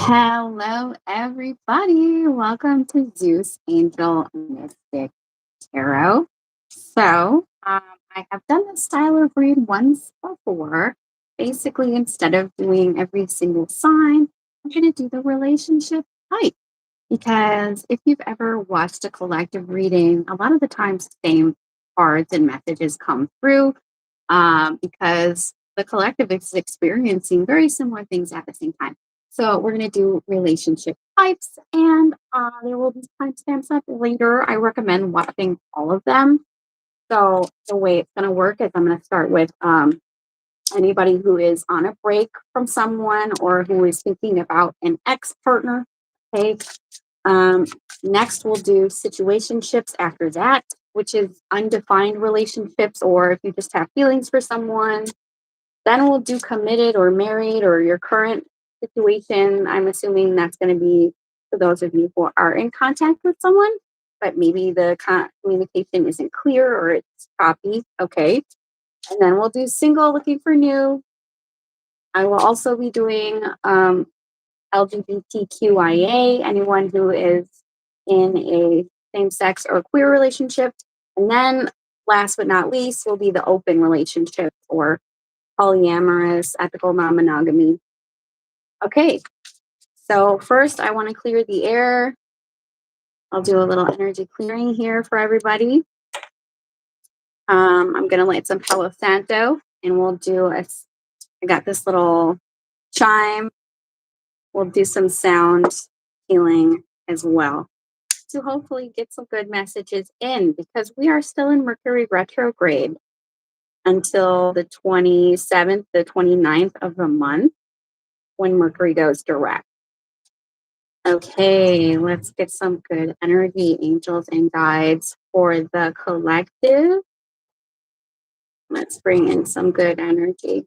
Hello, everybody. Welcome to Zeus Angel Mystic Tarot. I have done this style of read once before. Basically, instead of doing every single sign, I'm going to do the relationship type. Because if you've ever watched a collective reading, a lot of the times, same cards and messages come through because the collective is experiencing very similar things at the same time. So we're going to do relationship types, and there will be timestamps up later. I recommend watching all of them. So the way it's going to work is I'm going to start with anybody who is on a break from someone or who is thinking about an ex partner. Okay. Um, Next, we'll do situationships after that, which is undefined relationships, or if you just have feelings for someone. Then we'll do committed or married or your current situation. I'm assuming that's going to be for those of you who are in contact with someone, but maybe the communication isn't clear or it's choppy. Okay. And then we'll do single looking for new. I will also be doing LGBTQIA, anyone who is in a same sex or queer relationship. And then last but not least will be the open relationship or polyamorous, ethical non monogamy. Okay, so first I want to clear the air. I'll do a little energy clearing here for everybody. I'm going to light some Palo Santo and we'll do I got this little chime. We'll do some sound healing as well to hopefully get some good messages in because we are still in Mercury retrograde until the 27th, the 29th of the month when Mercury goes direct. Okay, let's get some good energy, angels and guides for the collective. Let's bring in some good energy.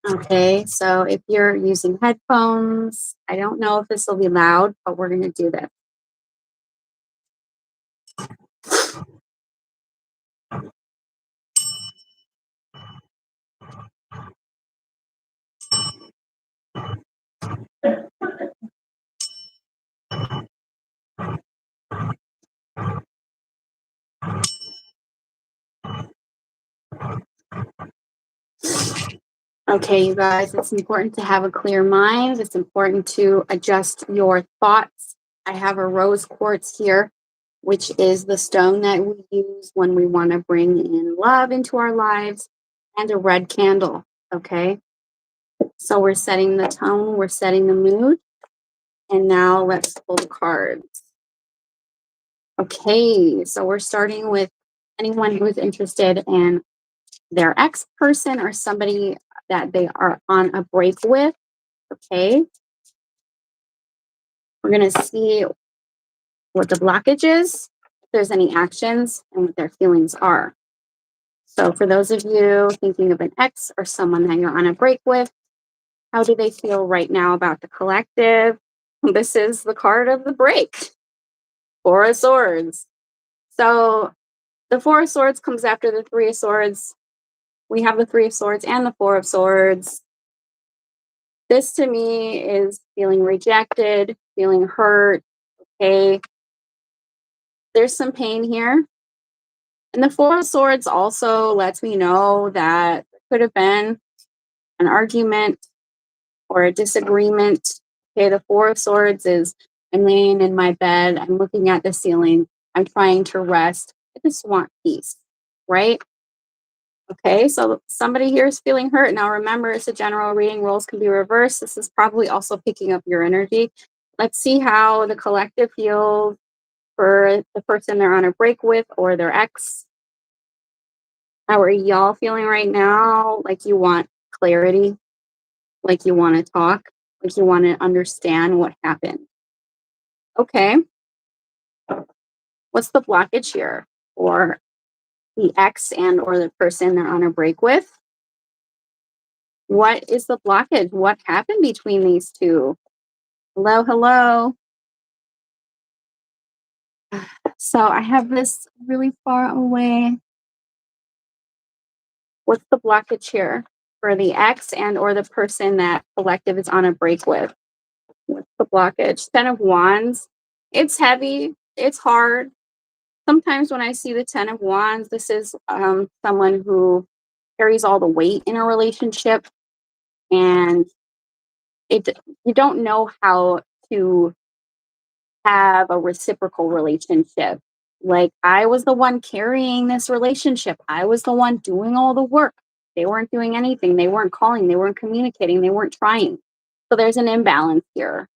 Okay, so if you're using headphones, I don't know if this will be loud, but we're going to do this. Okay, you guys, it's important to have a clear mind. It's important to adjust your thoughts. I have a rose quartz here, which is the stone that we use when we want to bring in love into our lives, and a red candle. Okay, so we're setting the tone, we're setting the mood, and now let's pull the cards. Okay, so we're starting with anyone who's interested in their ex person or somebody that they are on a break with. Okay. We're going to see what the blockage is, if there's any actions, and what their feelings are. So, for those of you thinking of an ex or someone that you're on a break with, how do they feel right now about the collective? This is the card of the break, Four of Swords. So, the Four of Swords comes after the Three of Swords. We have the Three of Swords and the Four of Swords. This to me is feeling rejected, feeling hurt. Okay. There's some pain here. And the Four of Swords also lets me know that there could have been an argument or a disagreement. Okay. The Four of Swords is I'm laying in my bed, I'm looking at the ceiling, I'm trying to rest. I just want peace. Right. Okay, so somebody here is feeling hurt. Now remember, it's a general reading. Roles can be reversed. This is probably also picking up your energy. Let's see how the collective feels for the person they're on a break with or their ex. How are y'all feeling right now? Like you want clarity, like you want to talk, like you want to understand what happened. Okay, what's the blockage here for the ex and or the person they're on a break with? What is the blockage? What happened between these two? Hello, hello. So I have this really far away. What's the blockage here? for the ex and or the person that collective is on a break with. What's the blockage? Ten of Wands. It's heavy. It's hard. Sometimes when I see the Ten of Wands, this is someone who carries all the weight in a relationship, and it you don't know how to have a reciprocal relationship. Like, I was the one carrying this relationship. I was the one doing all the work. They weren't doing anything. They weren't calling. They weren't communicating. They weren't trying. So there's an imbalance here.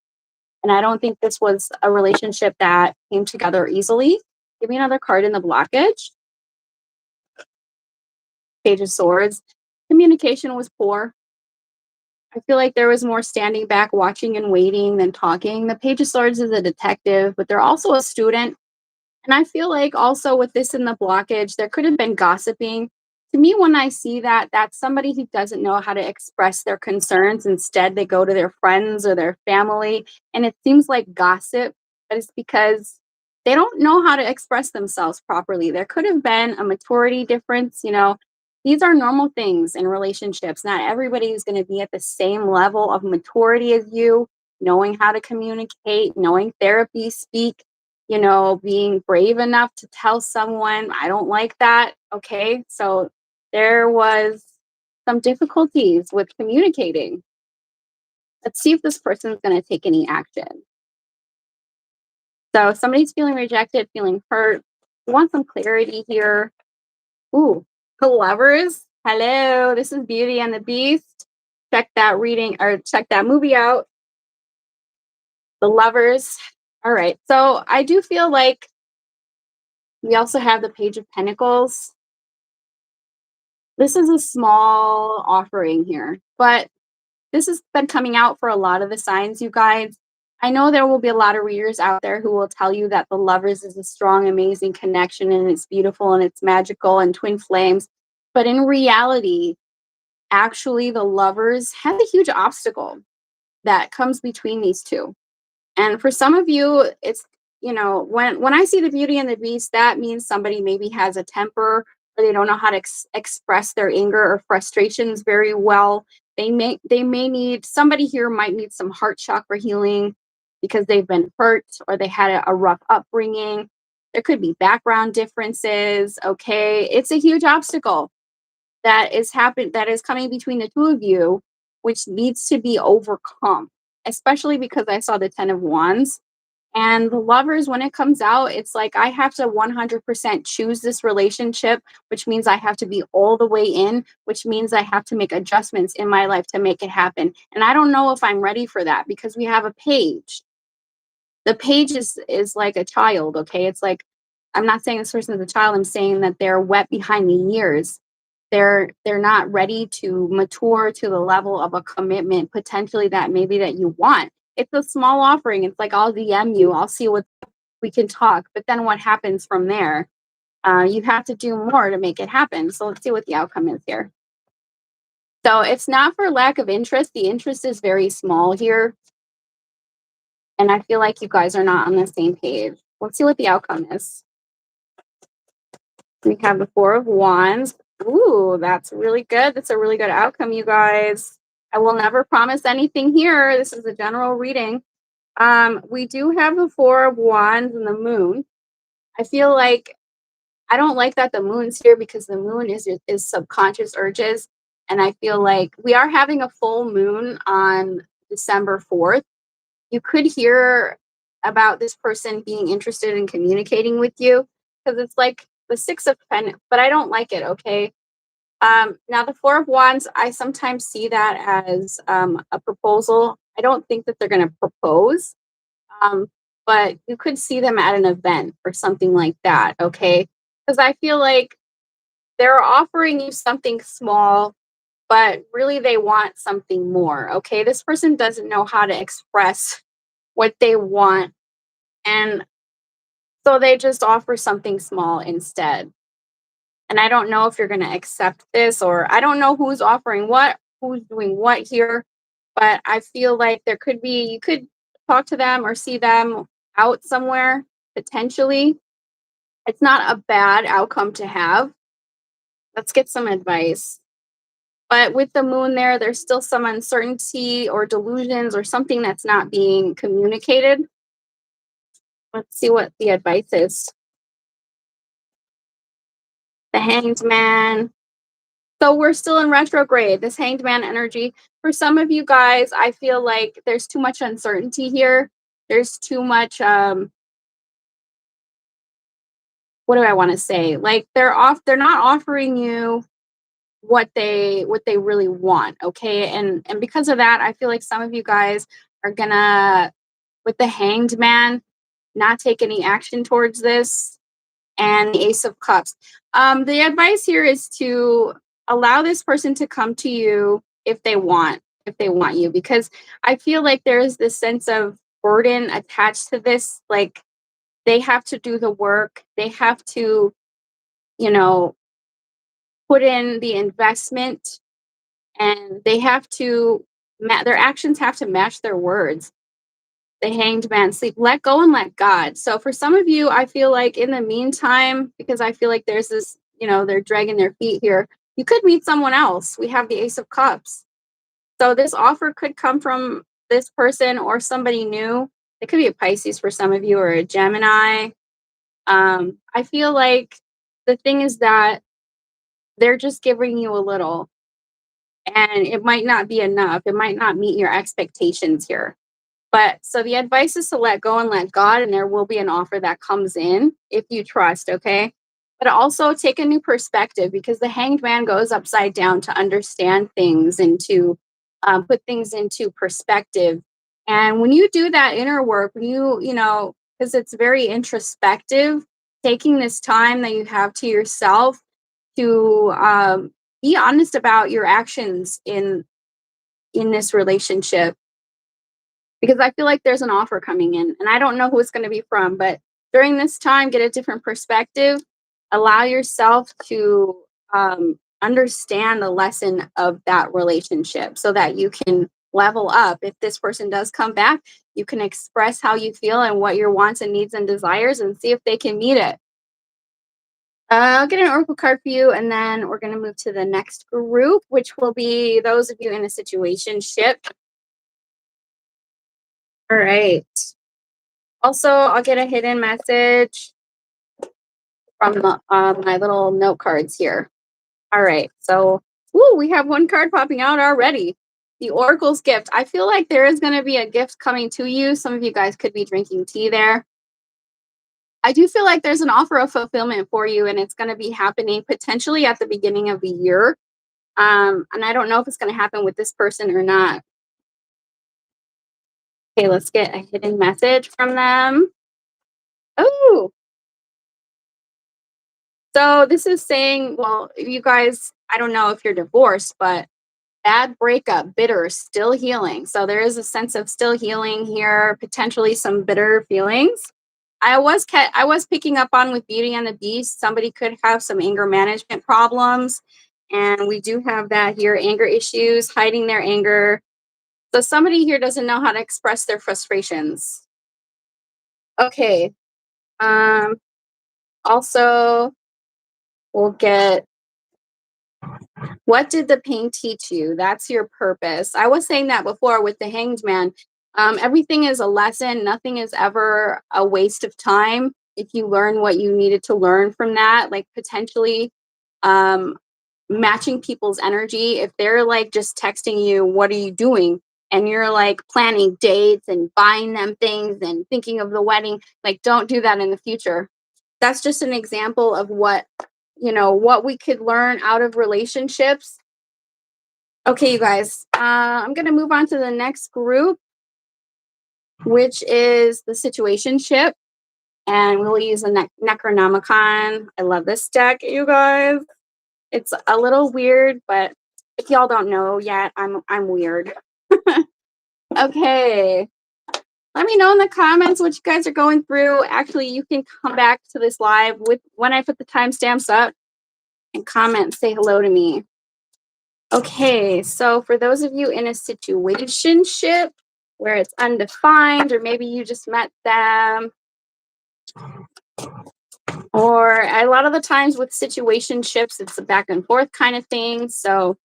And I don't think this was a relationship that came together easily. Give me another card in the blockage. Page of Swords. Communication was poor. I feel like there was more standing back, watching and waiting than talking. The Page of Swords is a detective, but they're also a student. And I feel like also with this in the blockage, there could have been gossiping. To me, when I see that, that's somebody who doesn't know how to express their concerns. Instead, they go to their friends or their family. And it seems like gossip, but it's because they don't know how to express themselves properly. There could have been a maturity difference. These are normal things in relationships. Not everybody is going to be at the same level of maturity as you, knowing how to communicate, knowing therapy speak, being brave enough to tell someone, I don't like that. Okay. So there was some difficulties with communicating. Let's see if this person's going to take any action. So if somebody's feeling rejected, feeling hurt, we want some clarity here. Ooh, the Lovers. Hello, this is Beauty and the Beast. Check that reading or check that movie out. The Lovers. All right. So I do feel like we also have the Page of Pentacles. This is a small offering here, but this has been coming out for a lot of the signs, you guys. I know there will be a lot of readers out there who will tell you that the Lovers is a strong, amazing connection and it's beautiful and it's magical and twin flames. But in reality, actually, the Lovers have a huge obstacle that comes between these two. And for some of you, it's, when I see the Beauty and the Beast, that means somebody maybe has a temper or they don't know how to express their anger or frustrations very well. They may need, somebody here might need some heart chakra healing because they've been hurt or they had a rough upbringing. There could be background differences. Okay. It's a huge obstacle that is coming between the two of you, which needs to be overcome, especially because I saw the 10 of Wands. And the Lovers, when it comes out, it's like I have to 100% choose this relationship, which means I have to be all the way in, which means I have to make adjustments in my life to make it happen. And I don't know if I'm ready for that because we have a page. The page is like a child, okay? It's like, I'm not saying this person is a child, I'm saying that they're wet behind the ears. They're not ready to mature to the level of a commitment potentially that maybe that you want. It's a small offering. It's like, I'll DM you, I'll see what we can talk, but then what happens from there? You have to do more to make it happen. So let's see what the outcome is here. So it's not for lack of interest. The interest is very small here. And I feel like you guys are not on the same page. Let's see what the outcome is. We have the Four of Wands. Ooh, that's really good. That's a really good outcome, you guys. I will never promise anything here. This is a general reading. We do have the Four of Wands and the Moon. I feel like I don't like that the Moon's here because the Moon is subconscious urges. And I feel like we are having a full moon on December 4th. You could hear about this person being interested in communicating with you because it's like the Six of Pen, but I don't like it. Okay. Now the Four of Wands, I sometimes see that as a proposal. I don't think that they're going to propose, but you could see them at an event or something like that. Okay. Because I feel like they're offering you something small, but really they want something more. Okay. This person doesn't know how to express what they want. And so they just offer something small instead. And I don't know if you're going to accept this, or I don't know who's offering what, who's doing what here. But I feel like you could talk to them or see them out somewhere potentially. It's not a bad outcome to have. Let's get some advice. But with the moon there, there's still some uncertainty or delusions or something that's not being communicated. Let's see what the advice is. The Hanged Man. So we're still in retrograde, this Hanged Man energy. For some of you guys, I feel like there's too much uncertainty here. There's too much what do I want to say? Like they're not offering you what they really want, okay? And because of that, I feel like some of you guys are gonna, with the Hanged Man, not take any action towards this, and the Ace of Cups. The advice here is to allow this person to come to you if they want you, because I feel like there is this sense of burden attached to this. Like they have to do the work, they have to, you know, put in the investment, and they have to their actions have to match their words. The Hanged Man, sleep, let go and let God. So for some of you, I feel like in the meantime, because I feel like there's this, they're dragging their feet here, you could meet someone else. We have the Ace of Cups. So this offer could come from this person or somebody new. It could be a Pisces for some of you, or a Gemini. I feel like the thing is that they're just giving you a little, and it might not be enough. It might not meet your expectations here. But so the advice is to let go and let God, and there will be an offer that comes in if you trust, okay? But also take a new perspective, because the Hanged Man goes upside down to understand things and to put things into perspective. And when you do that inner work, when because it's very introspective, taking this time that you have to yourself to be honest about your actions in this relationship, because I feel like there's an offer coming in, and I don't know who it's going to be from, but during this time, get a different perspective, allow yourself to understand the lesson of that relationship so that you can level up. If this person does come back, you can express how you feel and what your wants and needs and desires, and see if they can meet it. I'll get an oracle card for you, and then we're going to move to the next group, which will be those of you in a situationship. All right. Also, I'll get a hidden message from my little note cards here. All right. So, we have one card popping out already. The Oracle's gift. I feel like there is going to be a gift coming to you. Some of you guys could be drinking tea there. I do feel like there's an offer of fulfillment for you, and it's going to be happening potentially at the beginning of the year. And I don't know if it's going to happen with this person or not. Okay, let's get a hidden message from them. Oh, so this is saying, well, you guys, I don't know if you're divorced, but bad breakup, bitter, still healing. So there is a sense of still healing here, potentially some bitter feelings. I was picking up on with Beauty and the Beast. Somebody could have some anger management problems, and we do have that here, anger issues, hiding their anger. So somebody here doesn't know how to express their frustrations. Okay. Also, we'll get, what did the pain teach you? That's your purpose. I was saying that before with the Hanged Man. Everything is a lesson. Nothing is ever a waste of time if you learn what you needed to learn from that. Like potentially um, matching people's energy. If they're like just texting you, what are you doing? And you're like planning dates and buying them things and thinking of the wedding, like don't do that in the future. That's just an example of what we could learn out of relationships. Okay, you guys, I'm going to move on to the next group, which is the situationship. And we'll use the Necronomicon. I love this deck, you guys. It's a little weird, but if y'all don't know yet, I'm weird. Okay. Let me know in the comments what you guys are going through. Actually, you can come back to this live with when I put the timestamps up and comment and say hello to me. Okay, so for those of you in a situationship where it's undefined, or maybe you just met them, or a lot of the times with situationships, it's a back and forth kind of thing. So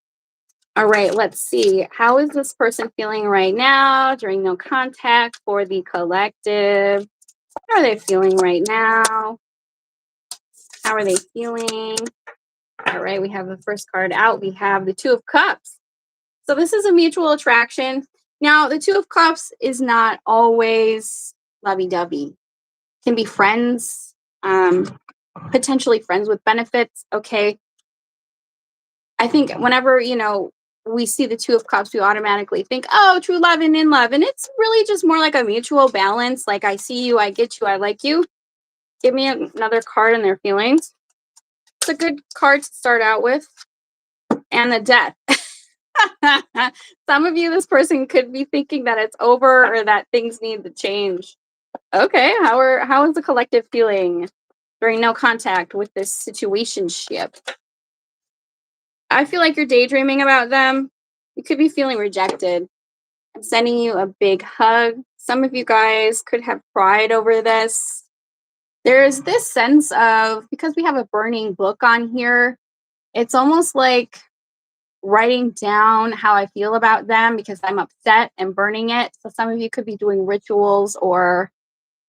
All right, let's see. How is this person feeling right now during no contact for the collective? How are they feeling right now? How are they feeling? All right, we have the first card out. We have the Two of Cups. So this is a mutual attraction. Now, the Two of Cups is not always lovey-dovey. Can be friends, potentially friends with benefits. Okay. I think whenever, we see the Two of Cups, we automatically think, oh, true love and in love. And it's really just more like a mutual balance. Like, I see you, I get you, I like you. Give me another card in their feelings. It's a good card to start out with. And the Death. Some of you, this person could be thinking that it's over or that things need to change. Okay, how is the collective feeling during no contact with this situationship? I feel like you're daydreaming about them. You could be feeling rejected. I'm sending you a big hug. Some of you guys could have cried over this. There's this sense of, because we have a burning book on here, it's almost like writing down how I feel about them because I'm upset and burning it. So some of you could be doing rituals or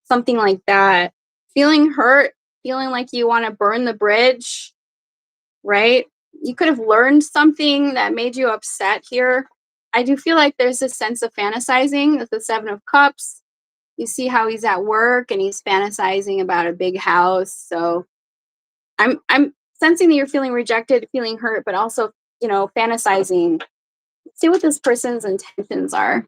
something like that. Feeling hurt, feeling like you want to burn the bridge, right? You could have learned something that made you upset here. I do feel like there's a sense of fantasizing with the Seven of Cups. You see how he's at work and he's fantasizing about a big house. So I'm sensing that you're feeling rejected, feeling hurt, but also, fantasizing. See what this person's intentions are.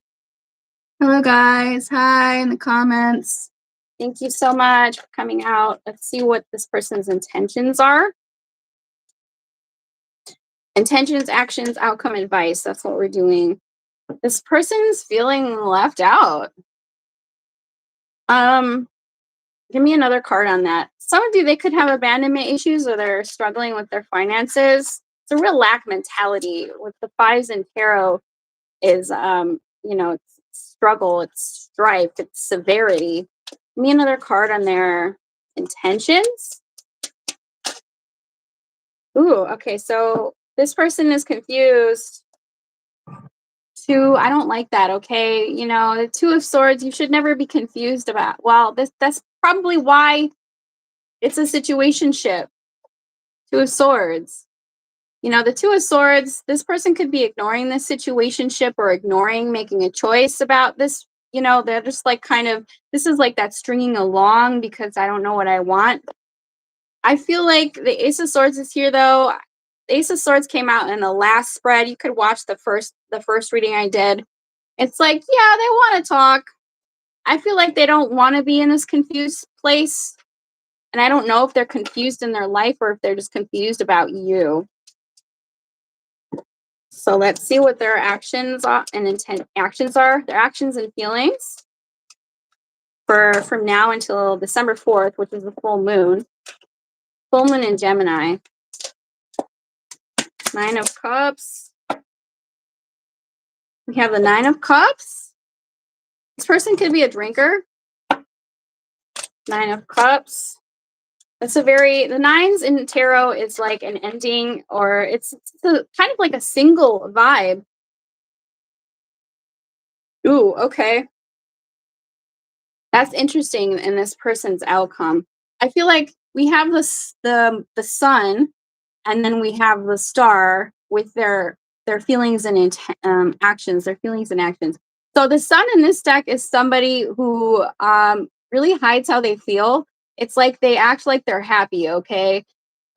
Hello, guys. Hi in the comments. Thank you so much for coming out. Let's see what this person's intentions are. Intentions, actions, outcome, advice. That's what we're doing. This person's feeling left out. Give me another card on that. Some of you, they could have abandonment issues or they're struggling with their finances. It's a real lack mentality. With the fives in tarot is, it's struggle, it's strife, it's severity. Give me another card on their intentions. Ooh, okay. So this person is confused. I don't like that. Okay. The Two of Swords, you should never be confused about. Well, that's probably why it's a situationship. Two of Swords. The Two of Swords, this person could be ignoring this situationship or ignoring making a choice about this. They're just like this is like that stringing along because I don't know what I want. I feel like the Ace of Swords is here though. The Ace of Swords came out in the last spread. You could watch the first reading I did. It's like, yeah, they want to talk. I feel like they don't want to be in this confused place. And I don't know if they're confused in their life or if they're just confused about you. So let's see what their actions are and actions are. Their actions and feelings from now until December 4th, which is the full moon. Full moon in Gemini. Nine of Cups. We have the Nine of Cups. This person could be a drinker. Nine of Cups. The nines in tarot is like an ending, or it's kind of like a single vibe. Ooh, okay. That's interesting in this person's outcome. I feel like we have the sun, and then we have the star with their feelings and actions. Their feelings and actions. So the sun in this deck is somebody who really hides how they feel. It's like they act like they're happy. Okay.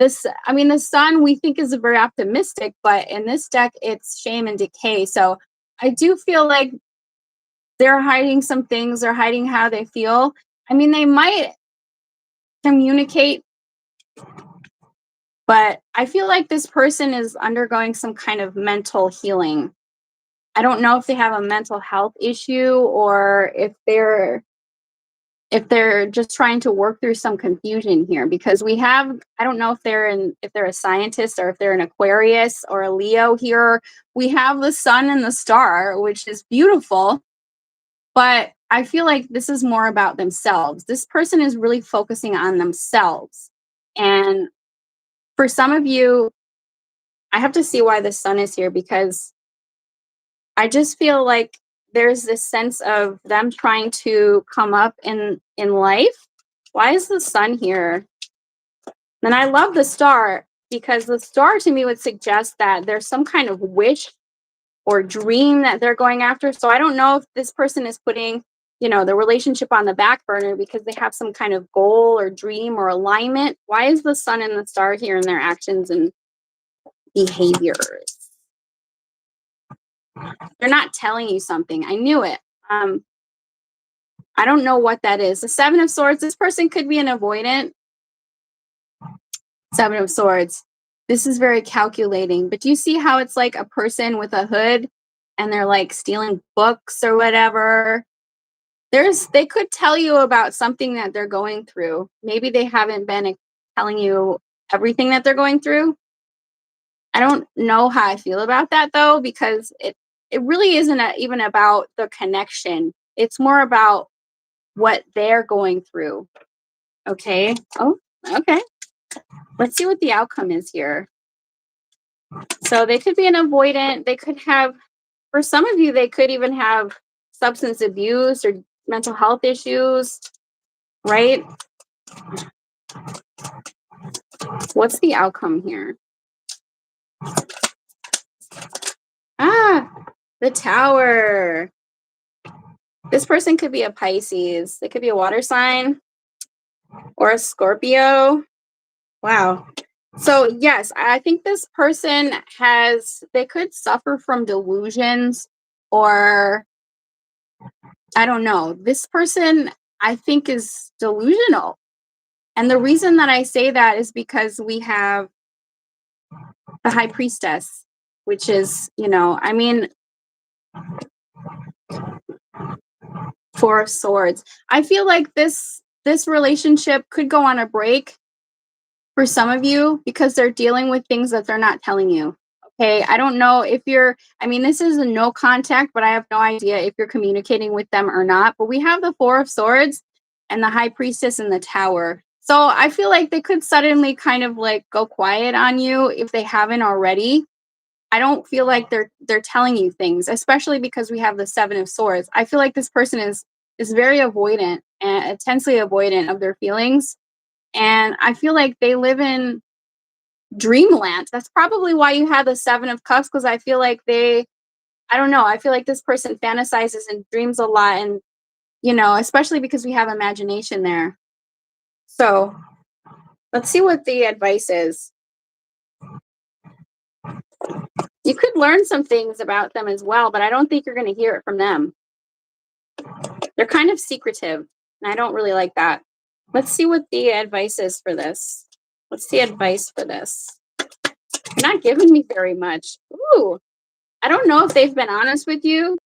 The sun we think is very optimistic, but in this deck, it's shame and decay. So I do feel like they're hiding some things. They're hiding how they feel. They might communicate, but I feel like this person is undergoing some kind of mental healing. I don't know if they have a mental health issue or if they're just trying to work through some confusion here, because I don't know if they're a scientist or if they're an Aquarius or a Leo here. We have the sun and the star, which is beautiful. But I feel like this is more about themselves. This person is really focusing on themselves. And for some of you, I have to see why the sun is here because I just feel like there's this sense of them trying to come up in life. Why is the sun here? And I love the star because the star to me would suggest that there's some kind of wish or dream that they're going after. So I don't know if this person is putting, the relationship on the back burner because they have some kind of goal or dream or alignment. Why is the sun and the star here in their actions and behaviors? They're not telling you something. I knew it. I don't know what that is. The Seven of Swords, this person could be an avoidant. Seven of Swords. This is very calculating. But do you see how it's like a person with a hood and they're like stealing books or whatever? They could tell you about something that they're going through. Maybe they haven't been telling you everything that they're going through. I don't know how I feel about that though, because it really isn't even about the connection. It's more about what they're going through. Okay. Oh, okay. Let's see what the outcome is here. So they could be an avoidant. They could have, for some of you, they could even have substance abuse or mental health issues, right? What's the outcome here? The Tower. This person could be a Pisces. They could be a water sign or a Scorpio. Wow. So yes, I think this person they could suffer from delusions or I don't know. This person I think is delusional. And the reason that I say that is because we have the High Priestess, which is, Four of Swords. I feel like this relationship could go on a break for some of you because they're dealing with things that they're not telling you. Okay, I don't know if this is a no contact, but I have no idea if you're communicating with them or not. But we have the Four of Swords and the High Priestess in the Tower. So I feel like they could suddenly kind of like go quiet on you if they haven't already. I don't feel like they're telling you things, especially because we have the Seven of Swords. I feel like this person is very avoidant and intensely avoidant of their feelings. And I feel like they live in dreamland. That's probably why you had the Seven of Cups, because I feel like I don't know, I feel like this person fantasizes and dreams a lot. And, especially because we have imagination there. So let's see what the advice is. You could learn some things about them as well, but I don't think you're going to hear it from them. They're kind of secretive, and I don't really like that. Let's see what the advice is for this. What's the advice for this? You're not giving me very much. Ooh, I don't know if they've been honest with you.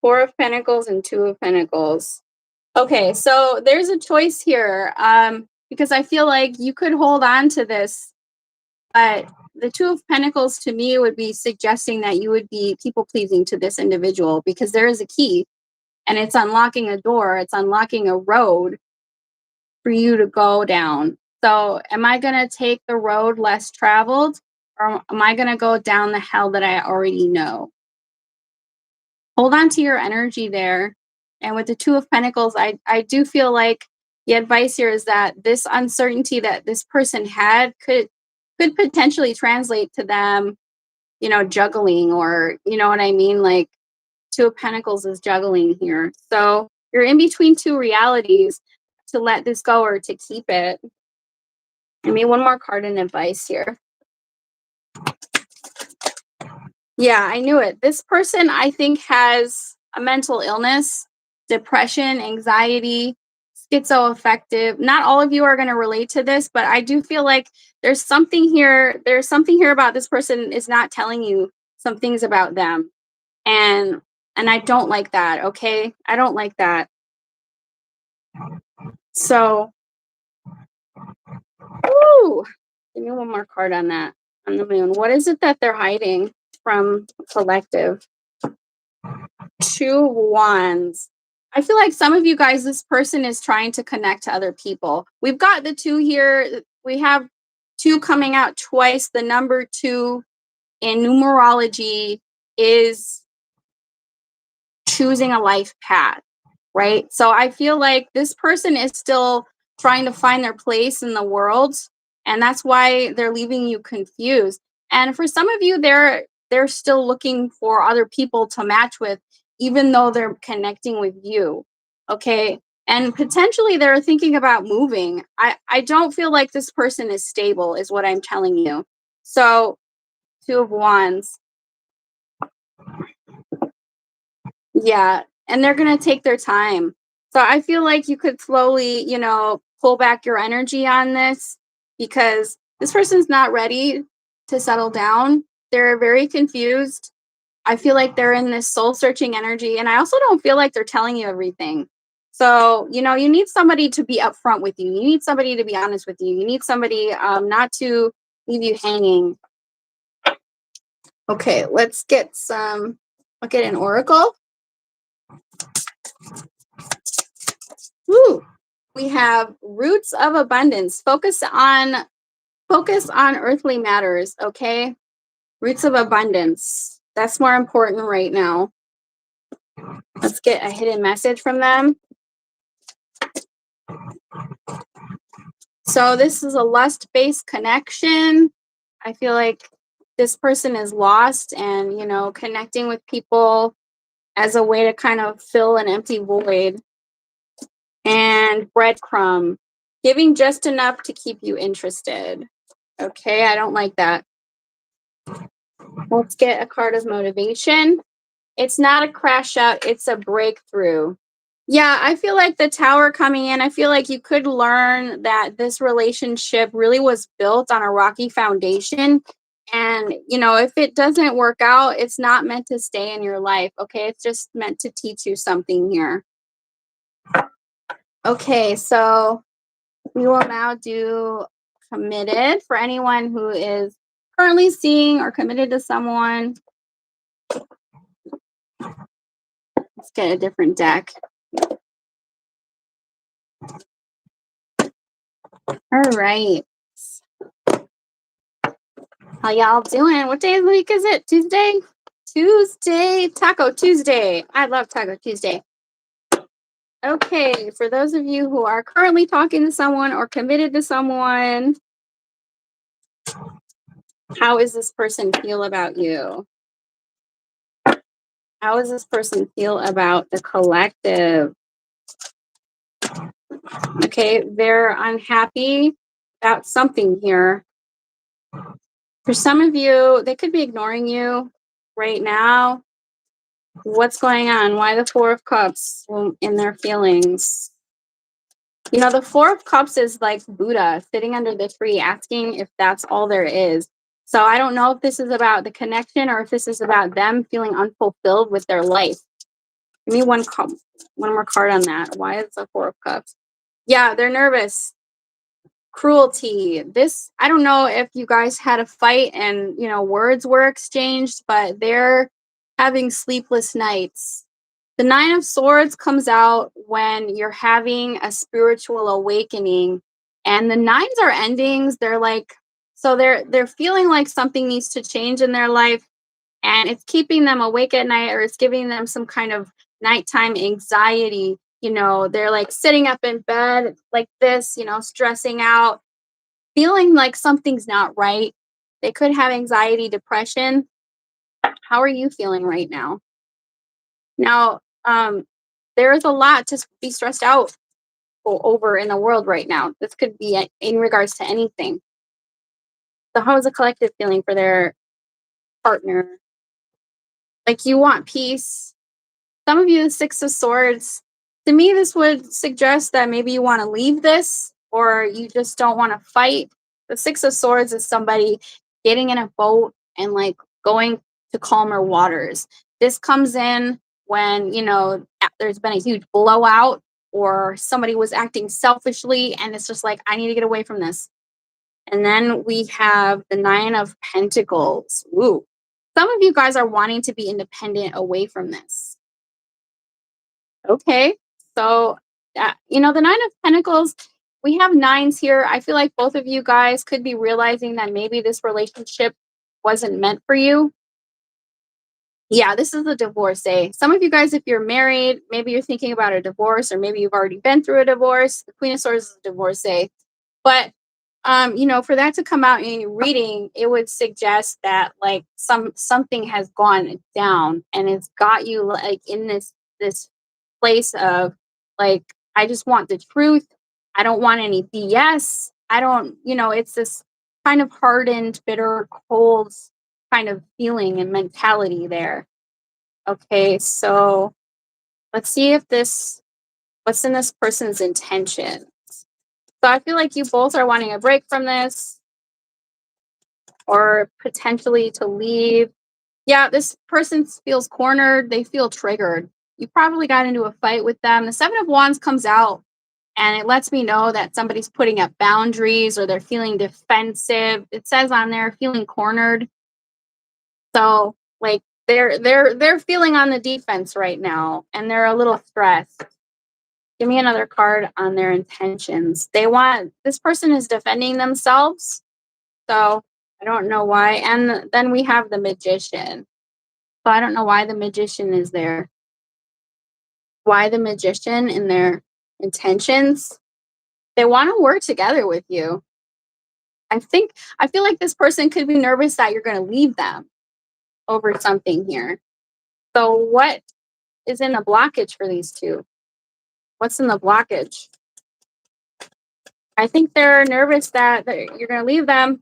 Four of Pentacles and Two of Pentacles. Okay, so there's a choice here because I feel like you could hold on to this, but the Two of Pentacles to me would be suggesting that you would be people pleasing to this individual because there is a key and it's unlocking a door, it's unlocking a road for you to go down. So am I going to take the road less traveled or am I going to go down the hell that I already know? Hold on to your energy there. And with the Two of Pentacles, I do feel like the advice here is that this uncertainty that this person had could potentially translate to them, juggling or, you know what I mean? Like Two of Pentacles is juggling here. So you're in between two realities to let this go or to keep it. I mean, one more card in advice here. Yeah, I knew it. This person, I think, has a mental illness, depression, anxiety, schizoaffective. Not all of you are going to relate to this, but I do feel like there's something here. There's something here about this person is not telling you some things about them. And I don't like that, okay? I don't like that. So, ooh, give me one more card on that. On the Moon. What is it that they're hiding from collective? Two of Wands. I feel like some of you guys, this person is trying to connect to other people. We've got the two here. We have two coming out twice, the number two in numerology is choosing a life path, right? So I feel like this person is still trying to find their place in the world, and that's why they're leaving you confused. And for some of you, they're still looking for other people to match with, even though they're connecting with you. Okay. And potentially they're thinking about moving. I don't feel like this person is stable, is what I'm telling you. So, Two of Wands. Yeah, and they're gonna take their time. So I feel like you could slowly, pull back your energy on this because this person's not ready to settle down. They're very confused. I feel like they're in this soul searching energy, and I also don't feel like they're telling you everything. So, you need somebody to be upfront with you. You need somebody to be honest with you. You need somebody not to leave you hanging. Okay, I'll get an oracle. Woo. We have roots of abundance. Focus on earthly matters, okay? Roots of abundance. That's more important right now. Let's get a hidden message from them. So this is a lust-based connection. I feel like this person is lost and, connecting with people as a way to kind of fill an empty void. And breadcrumb, giving just enough to keep you interested. Okay, I don't like that. Let's get a card of motivation. It's not a crash out, it's a breakthrough. Yeah, I feel like the tower coming in, I feel like you could learn that this relationship really was built on a rocky foundation. And, if it doesn't work out, it's not meant to stay in your life. Okay, it's just meant to teach you something here. Okay, so we will now do committed for anyone who is currently seeing or committed to someone. Let's get a different deck. All right. How y'all doing? What day of the week is it? Tuesday? Tuesday, Taco Tuesday. I love Taco Tuesday. Okay, for those of you who are currently talking to someone or committed to someone, how does this person feel about you? How does this person feel about the collective? Okay, they're unhappy about something here. For some of you, they could be ignoring you right now. What's going on? Why the Four of Cups in their feelings? The Four of Cups is like Buddha sitting under the tree asking if that's all there is. So I don't know if this is about the connection or if this is about them feeling unfulfilled with their life. Give me one more card on that. Why is the Four of Cups? Yeah, they're nervous. Cruelty. This, I don't know if you guys had a fight and, words were exchanged, but they're having sleepless nights. The Nine of Swords comes out when you're having a spiritual awakening, and the nines are endings. They're like, so they're feeling like something needs to change in their life, and it's keeping them awake at night, or it's giving them some kind of nighttime anxiety. They're like sitting up in bed like this, stressing out, feeling like something's not right. They could have anxiety, depression. How are you feeling right now? Now, there is a lot to be stressed out over in the world right now. This could be in regards to anything. So, how is the collective feeling for their partner? Like, you want peace. Some of you, the Six of Swords, to me, this would suggest that maybe you want to leave this or you just don't want to fight. The Six of Swords is somebody getting in a boat and like going to calmer waters. This comes in when, there's been a huge blowout or somebody was acting selfishly and it's just like, I need to get away from this. And then we have the Nine of Pentacles. Ooh. Some of you guys are wanting to be independent away from this. Okay, so the Nine of Pentacles We have nines here. I feel like both of you guys could be realizing that maybe this relationship wasn't meant for you. Yeah, this is a divorcee. Some of you guys, if you're married, maybe you're thinking about a divorce, or maybe you've already been through a divorce. The Queen of Swords is a divorcee. But for that to come out in your reading, it would suggest that like something has gone down and it's got you like in this place of like, I just want the truth. I don't want any BS. I don't, it's this kind of hardened, bitter, cold kind of feeling and mentality there. Okay, so let's see if what's in this person's intention. So I feel like you both are wanting a break from this or potentially to leave. Yeah, this person feels cornered. They feel triggered. You probably got into a fight with them. The Seven of Wands comes out and it lets me know that somebody's putting up boundaries or they're feeling defensive. It says on there feeling cornered. So like they're feeling on the defense right now and they're a little stressed. Give me another card on their intentions. This person is defending themselves. So I don't know why. And then we have the Magician. So I don't know why the Magician is there. Why the Magician in their intentions? They want to work together with you. I feel like this person could be nervous that you're going to leave them over something here. So what is in the blockage for these two? What's in the blockage? I think they're nervous that you're going to leave them.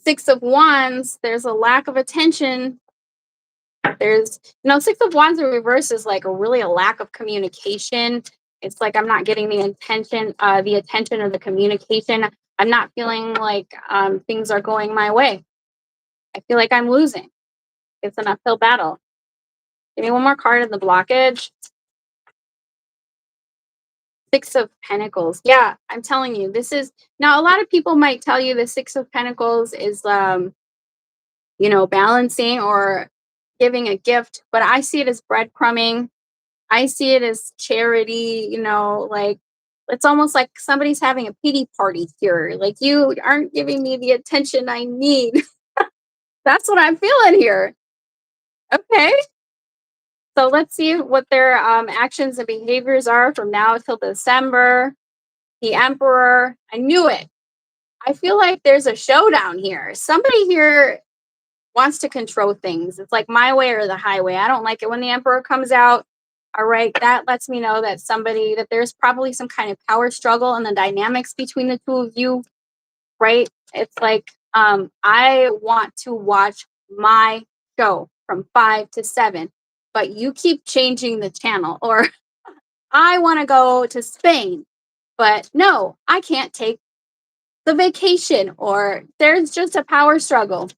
Six of Wands, there's a lack of attention. There's, Six of Wands in reverse is like a lack of communication. It's like I'm not getting the attention of the communication. I'm not feeling like things are going my way. I feel like I'm losing. It's an uphill battle. Give me one more card in the blockage. Six of Pentacles. Yeah, I'm telling you, this is now a lot of people might tell you the Six of Pentacles is balancing or giving a gift, but I see it as breadcrumbing. I see it as charity, like it's almost like somebody's having a pity party here. Like you aren't giving me the attention I need. That's what I'm feeling here. Okay. So let's see what their actions and behaviors are from now till December. The Emperor. I knew it. I feel like there's a showdown here. Somebody here wants to control things. It's like my way or the highway. I don't like it when the Emperor comes out. All right, that lets me know that there's probably some kind of power struggle and the dynamics between the two of you, right? It's like I want to watch my show from 5 to 7, but you keep changing the channel. Or I want to go to Spain, but no, I can't take the vacation. Or there's just a power struggle.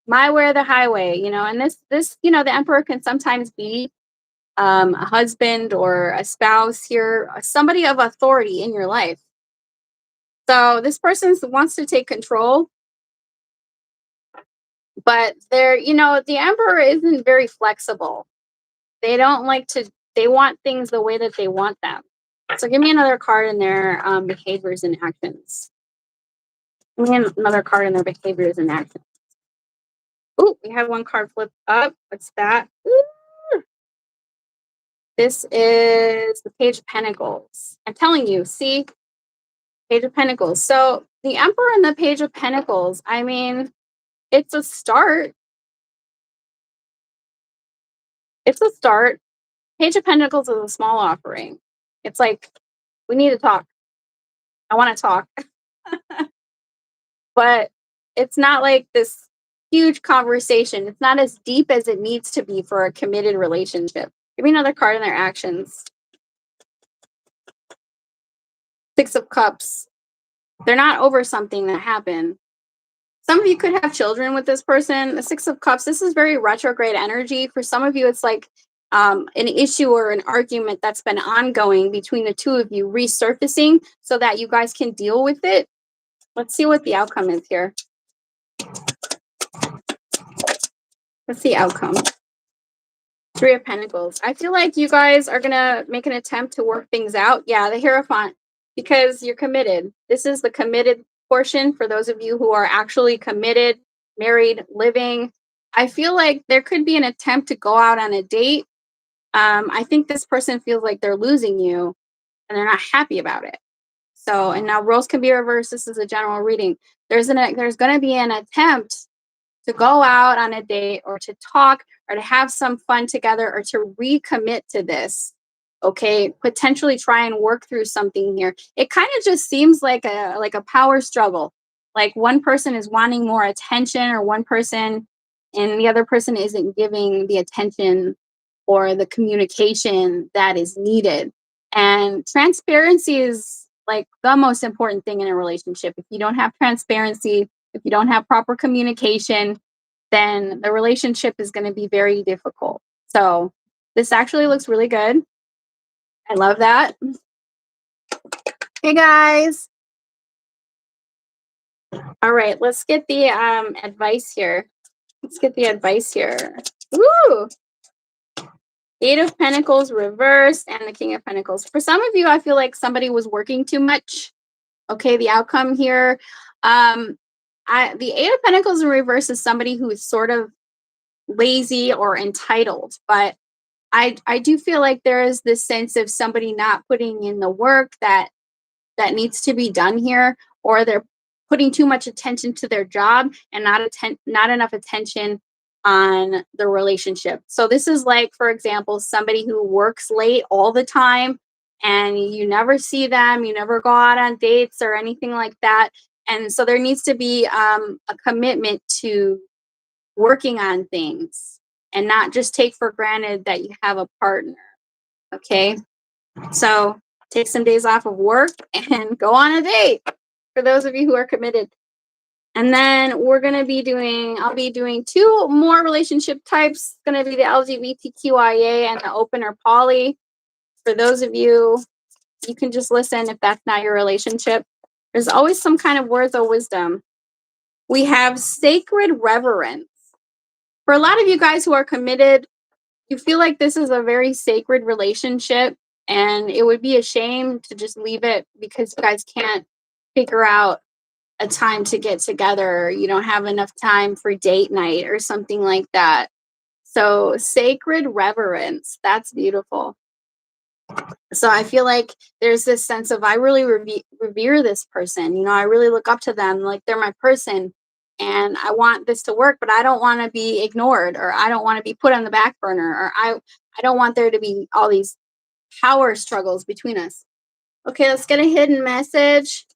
My way or the highway, and this, the Emperor can sometimes be a husband or a spouse here, somebody of authority in your life. So this person wants to take control, but the Emperor isn't very flexible. They don't like to, they want things the way that they want them. So give me another card in their behaviors and actions. Give me another card in their behaviors and actions. Oh, we have one card flipped up. What's that? Ooh. This is the Page of Pentacles. I'm telling you, see? Page of Pentacles. So the Emperor and the Page of Pentacles, I mean, it's a start. It's a start. Page of Pentacles is a small offering. It's like, we need to talk. I want to talk. But it's not like this huge conversation. It's not as deep as it needs to be for a committed relationship. Give me another card in their actions. Six of Cups. They're not over something that happened. Some of you could have children with this person. The Six of Cups, this is very retrograde energy. For some of you, it's like an issue or an argument that's been ongoing between the two of you resurfacing so that you guys can deal with it. Let's see what the outcome is here. What's the outcome? Three of Pentacles. I feel like you guys are going to make an attempt to work things out. Yeah, the Hierophant. because you're committed. This is the committed portion for those of you who are actually committed, married, living. I feel like there could be an attempt to go out on a date. I think this person feels like they're losing you and they're not happy about it. So, and now roles can be reversed. This is a general reading. There's going to be an attempt to go out on a date or to talk or to have some fun together or to recommit to this. Okay, potentially try and work through something here. It kind of just seems like a power struggle. Like one person is wanting more attention or one person and the other person isn't giving the attention or the communication that is needed. And transparency is like the most important thing in a relationship. If you don't have transparency, if you don't have proper communication, then the relationship is going to be very difficult. So, this actually looks really good. I love that. Hey guys. All right, let's get the advice here. Let's get the advice here. Woo! Eight of Pentacles reversed and the King of Pentacles. For some of you, I feel like somebody was working too much. Okay, the outcome here. The Eight of Pentacles in reverse is somebody who is sort of lazy or entitled, but I do feel like there is this sense of somebody not putting in the work that needs to be done here, or they're putting too much attention to their job and not enough attention on the relationship. So this is like, for example, somebody who works late all the time and you never see them, you never go out on dates or anything like that. And so there needs to be a commitment to working on things and not just take for granted that you have a partner. Okay. So take some days off of work and go on a date for those of you who are committed. And then I'll be doing two more relationship types. It's going to be the LGBTQIA and the open or poly. For those of you, you can just listen if that's not your relationship. There's always some kind of words of wisdom. We have sacred reverence. For a lot of you guys who are committed, you feel like this is a very sacred relationship, and it would be a shame to just leave it because you guys can't figure out a time to get together. You don't have enough time for date night or something like that. So, sacred reverence, that's beautiful. So, I feel like there's this sense of I really revere this person. You know, I really look up to them like they're my person. And I want this to work, but I don't want to be ignored, or I don't want to be put on the back burner, or I don't want there to be all these power struggles between us. Okay, let's get a hidden message.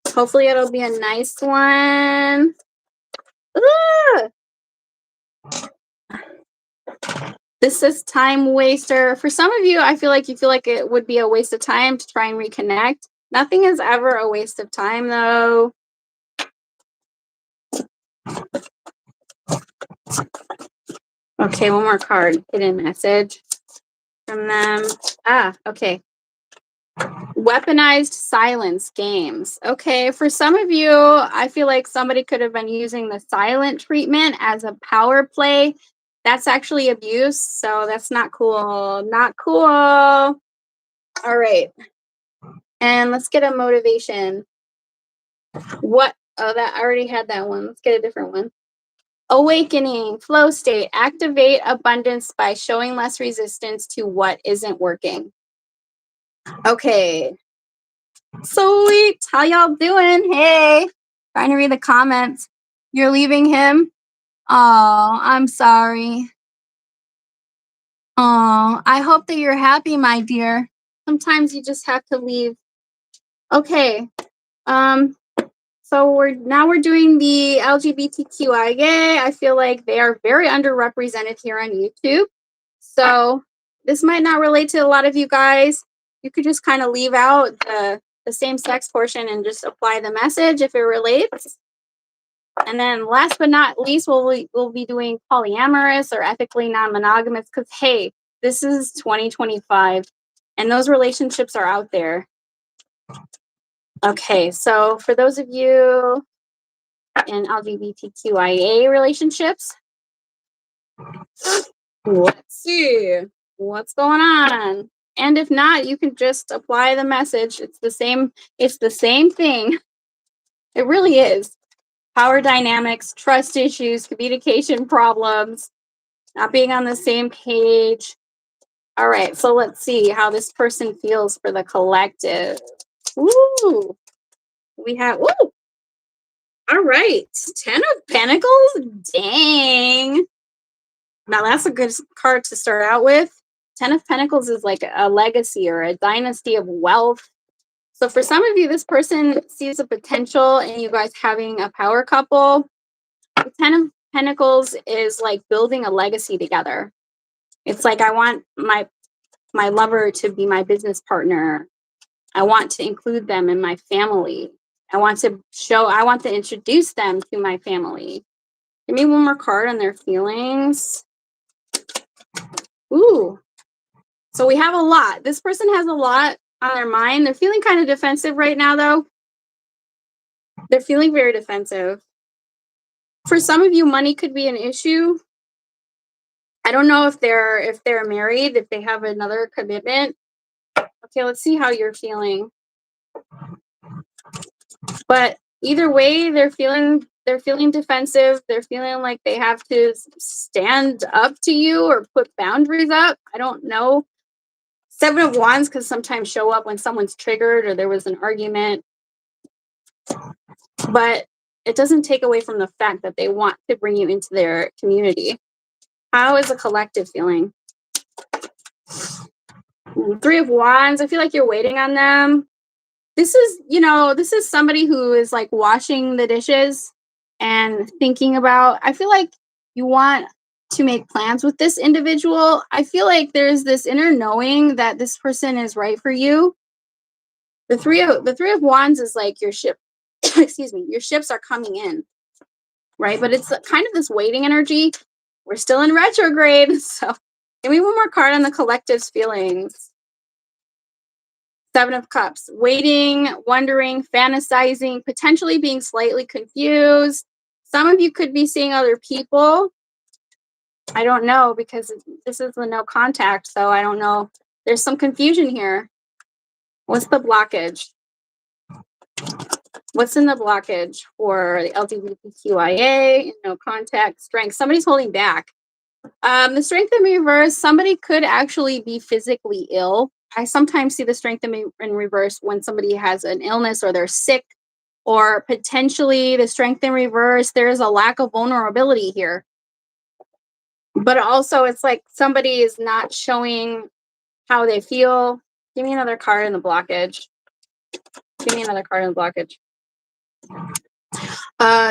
Hopefully it'll be a nice one. Ah! This is time waster. For some of you, I feel like it would be a waste of time to try and reconnect. Nothing is ever a waste of time, though. Okay, one more card. Hidden message from them. Okay. Weaponized silence games. Okay, for some of you, I feel like somebody could have been using the silent treatment as a power play. That's actually abuse, so that's not cool. Not cool. All right. And let's get a motivation. What? Oh, that I already had that one. Let's get a different one. Awakening, flow state, activate abundance by showing less resistance to what isn't working. Okay. Sweet. How y'all doing? Hey. Trying to read the comments. You're leaving him? Oh, I'm sorry. Oh, I hope that you're happy, my dear. Sometimes you just have to leave. Okay. So we're doing the LGBTQIA. I feel like they are very underrepresented here on YouTube. So this might not relate to a lot of you guys. You could just kind of leave out the same sex portion and just apply the message if it relates. And then last but not least, we'll be doing polyamorous or ethically non-monogamous because, hey, this is 2025 and those relationships are out there. Okay, so for those of you in LGBTQIA relationships, let's see what's going on. And if not, you can just apply the message. It's the same thing. It really is. Power dynamics, trust issues, communication problems, not being on the same page. All right, so let's see how this person feels for the collective. Ooh, we have, ooh, all right, 10 of Pentacles. Dang. Now that's a good card to start out with. 10 of Pentacles is like a legacy or a dynasty of wealth. So for some of you, this person sees a potential in you guys having a power couple. The 10 of Pentacles is like building a legacy together. It's like, I want my lover to be my business partner. I want to include them in my family. I want to introduce them to my family. Give me one more card on their feelings. Ooh. So we have a lot. This person has a lot on their mind. They're feeling kind of defensive right now, though. They're feeling very defensive. For some of you, money could be an issue. I don't know if they're married, if they have another commitment. Okay, let's see how you're feeling. But either way, they're feeling defensive. They're feeling like they have to stand up to you or put boundaries up. I don't know. 7 of Wands can sometimes show up when someone's triggered or there was an argument. But it doesn't take away from the fact that they want to bring you into their community. How is a collective feeling? 3 of Wands. I feel like you're waiting on them. This is somebody who is like washing the dishes and thinking about, I feel like you want to make plans with this individual. I feel like there's this inner knowing that this person is right for you. The three of Wands is like your ship. Excuse me, your ships are coming in, right? But it's kind of this waiting energy. We're still in retrograde. So give me one more card on the collective's feelings. 7 of Cups, waiting, wondering, fantasizing, potentially being slightly confused. Some of you could be seeing other people. I don't know, because this is the no contact, so I don't know. There's some confusion here. What's the blockage? What's in the blockage for the Lgbtqia, no contact, strength? Somebody's holding back. The strength in reverse, somebody could actually be physically ill. I sometimes see the strength in reverse when somebody has an illness or they're sick, or potentially the strength in reverse, there's a lack of vulnerability here. But also it's like somebody is not showing how they feel. Give me another card in the blockage. Give me another card in the blockage.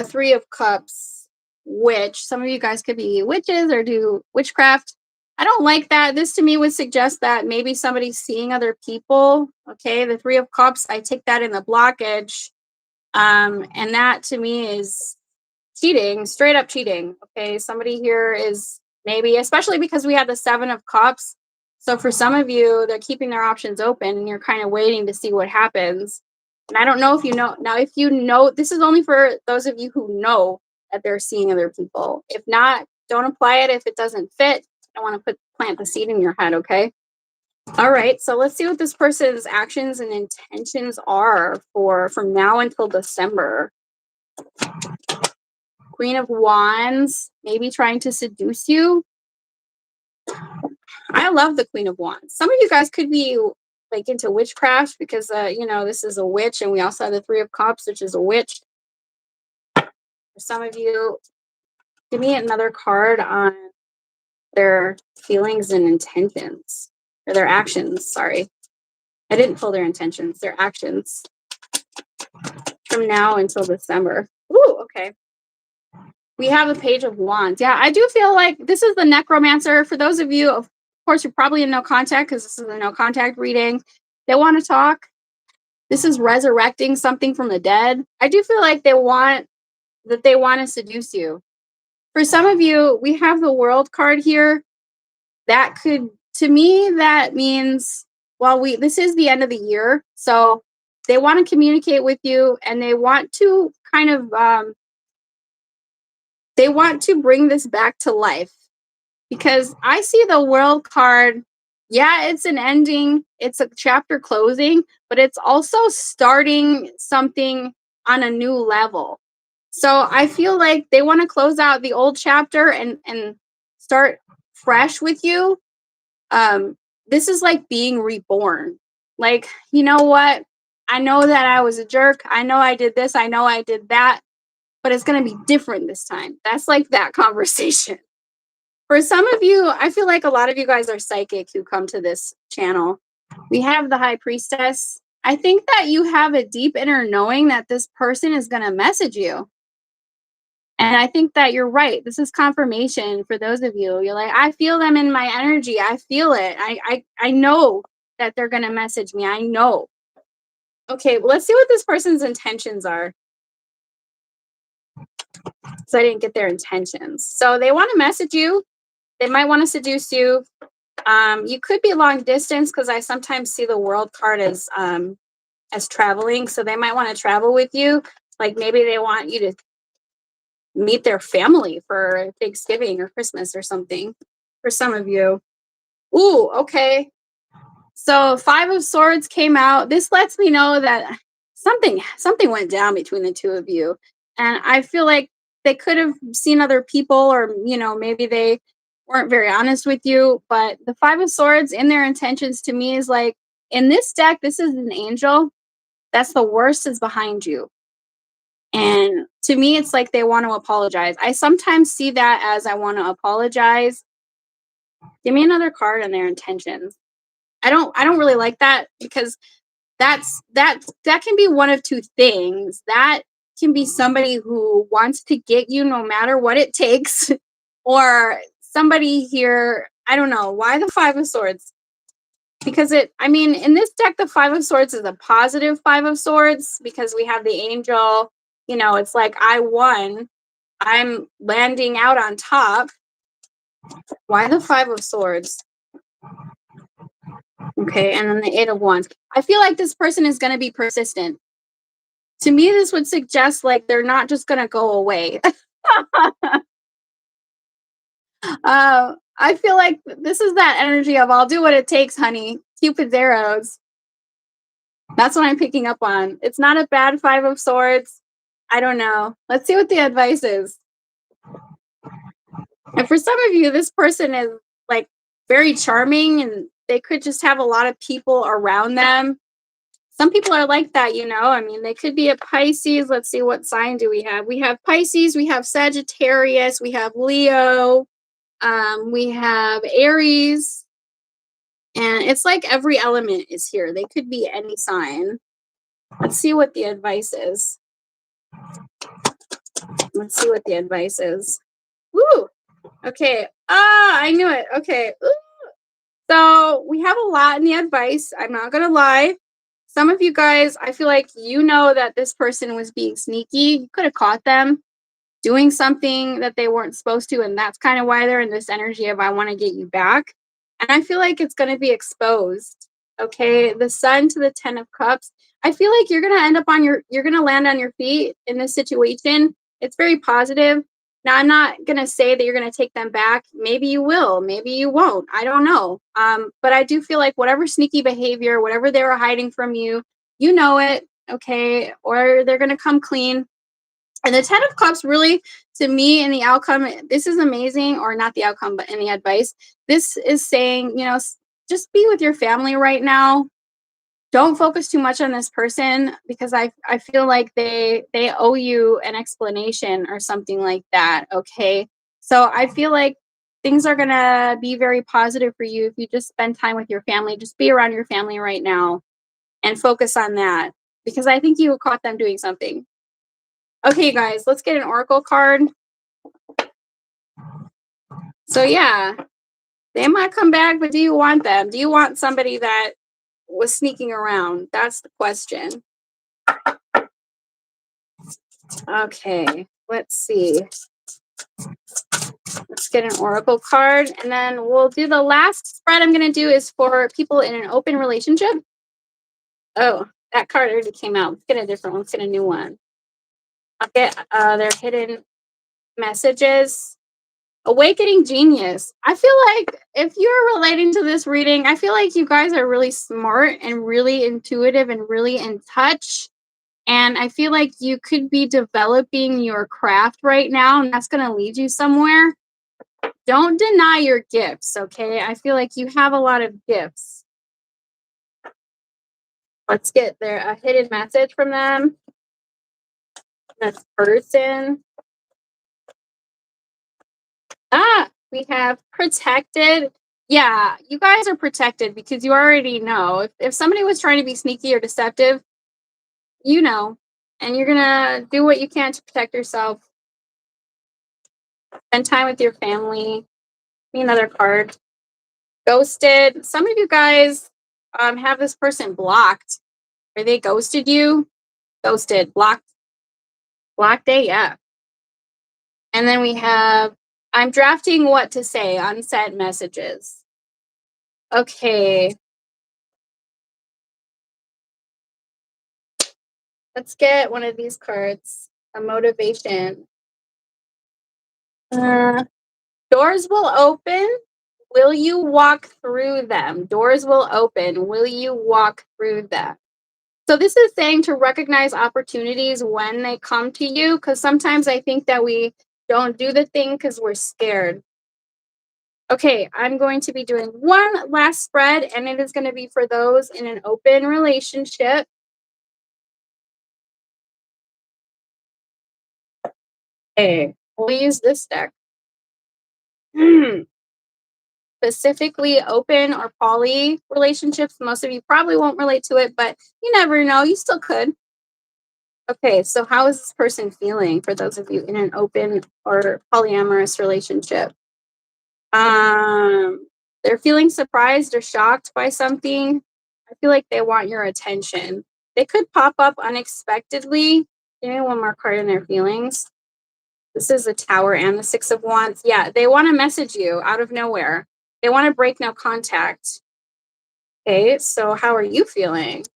3 of Cups, witch. Some of you guys could be witches or do witchcraft. I don't like that. This to me would suggest that maybe somebody's seeing other people. Okay, the 3 of Cups, I take that in the blockage. And that to me is cheating, straight up cheating. Okay, somebody here is maybe, especially because we have the 7 of Cups. So for some of you, they're keeping their options open and you're kind of waiting to see what happens. And I don't know if you know. Now, if you know, this is only for those of you who know that they're seeing other people. If not, don't apply it if it doesn't fit. I want to plant the seed in your head, okay? All right, so let's see what this person's actions and intentions are from now until December. Queen of Wands, maybe trying to seduce you. I love the Queen of Wands. Some of you guys could be like into witchcraft because, this is a witch, and we also have the 3 of Cups, which is a witch. For some of you, give me another card on their feelings and intentions, or their actions. Sorry, I didn't pull their intentions, their actions from now until December. Ooh, okay. We have the Page of Wands. Yeah, I do feel like this is the necromancer. For those of you, of course, you're probably in no contact because this is a no contact reading. They want to talk. This is resurrecting something from the dead. I do feel like they want to seduce you. For some of you, we have the World card here. That could, to me, that means, this is the end of the year. So they want to communicate with you and they want to kind of, they want to bring this back to life, because I see the World card Yeah, it's an ending, it's a chapter closing, but it's also starting something on a new level. So I feel like they want to close out the old chapter and start fresh with you. Um this is like being reborn. Like, you know what? I know that I was a jerk. I know I did this. I know I did that, but it's going to be different this time. That's like that conversation. For some of you, I feel like a lot of you guys are psychic who come to this channel. We have the high priestess. I think that you have a deep inner knowing that this person is going to message you. And I think that you're right. This is confirmation for those of you. You're like, I feel them in my energy. I feel it. I know that they're going to message me. I know. Okay, well, let's see what this person's intentions are. So I didn't get their intentions. So they want to message you. They might want to seduce you. You could be long distance because I sometimes see the world card as traveling. So they might want to travel with you. Like maybe they want you to meet their family for Thanksgiving or Christmas or something for some of you. Ooh, okay. So Five of Swords came out. This lets me know that something went down between the two of you. And I feel like they could have seen other people, or maybe they weren't very honest with you. But the Five of Swords in their intentions to me is like, in this deck, this is an angel. That's the worst is behind you. And to me, it's like they want to apologize. I sometimes see that as I want to apologize. Give me another card on their intentions. I don't really like that because that can be one of two things. That can be somebody who wants to get you no matter what it takes, or somebody here, I don't know, why the Five of Swords? Because in this deck, the Five of Swords is a positive Five of Swords because we have the angel. It's like I won. I'm landing out on top. Why the Five of Swords? Okay, and then the Eight of Wands. I feel like this person is going to be persistent. To me, this would suggest like they're not just going to go away. I feel like this is that energy of I'll do what it takes, honey. Cupid's arrows. That's what I'm picking up on. It's not a bad Five of Swords. I don't know. Let's see what the advice is. And for some of you, this person is like very charming and they could just have a lot of people around them. Some people are like that, they could be a Pisces. Let's see, what sign do we have? We have Pisces, we have Sagittarius, we have Leo, we have Aries, and it's like every element is here. They could be any sign. Let's see what the advice is. Let's see what the advice is. Woo! Okay. I knew it. Okay. Ooh. So we have a lot in the advice. I'm not going to lie. Some of you guys, I feel like that this person was being sneaky. You could have caught them doing something that they weren't supposed to. And that's kind of why they're in this energy of I want to get you back. And I feel like it's going to be exposed. Okay. The Sun to the 10 of Cups. I feel like you're going to you're going to land on your feet in this situation. It's very positive. Now, I'm not going to say that you're going to take them back. Maybe you will. Maybe you won't. I don't know. But I do feel like whatever sneaky behavior, whatever they were hiding from you, you know it, okay? Or they're going to come clean. And the 10 of Cups really, to me, in the outcome, this is amazing, or not the outcome, but in the advice, this is saying, just be with your family right now. Don't focus too much on this person because I feel like they owe you an explanation or something like that. Okay. So I feel like things are gonna be very positive for you if you just spend time with your family. Just be around your family right now and focus on that because I think you caught them doing something. Okay, guys, let's get an oracle card. So yeah, they might come back, but do you want them? Do you want somebody that was sneaking around? That's the question. Okay, let's see. Let's get an oracle card, and then we'll do the last spread I'm going to do is for people in an open relationship. Oh, that card already came out. Let's get a different one. Let's get a new one. I'll get their hidden messages. Awakening genius. I feel like if you're relating to this reading, I feel like you guys are really smart and really intuitive and really in touch. And I feel like you could be developing your craft right now, and that's going to lead you somewhere. Don't deny your gifts, okay? I feel like you have a lot of gifts. Let's get there a hidden message from them. This person. We have protected. Yeah, you guys are protected because you already know. If somebody was trying to be sneaky or deceptive, you know, and you're gonna do what you can to protect yourself. Spend time with your family. Be another card. Ghosted. Some of you guys have this person blocked, or they ghosted you. Ghosted, blocked, blocked AF. And then we have I'm drafting what to say, unsent messages. Okay, let's get one of these cards. A motivation. Uh, Doors will open. Will you walk through them? Doors will open. Will you walk through them? So this is saying to recognize opportunities when they come to you, because sometimes I think that we don't do the thing because we're scared. Okay, I'm going to be doing one last spread, and it is going to be for those in an open relationship. Okay, we'll use this deck. Specifically open or poly relationships. Most of you probably won't relate to it, but you never know. You still could. Okay, so how is this person feeling for those of you in an open or polyamorous relationship? Um, they're feeling surprised or shocked by something. I feel like they want your attention. They could pop up unexpectedly. Give me one more card in their feelings. This is the Tower and the Six of Wands. Yeah, they want to message you out of nowhere. They want to break no contact. Okay, so how are you feeling?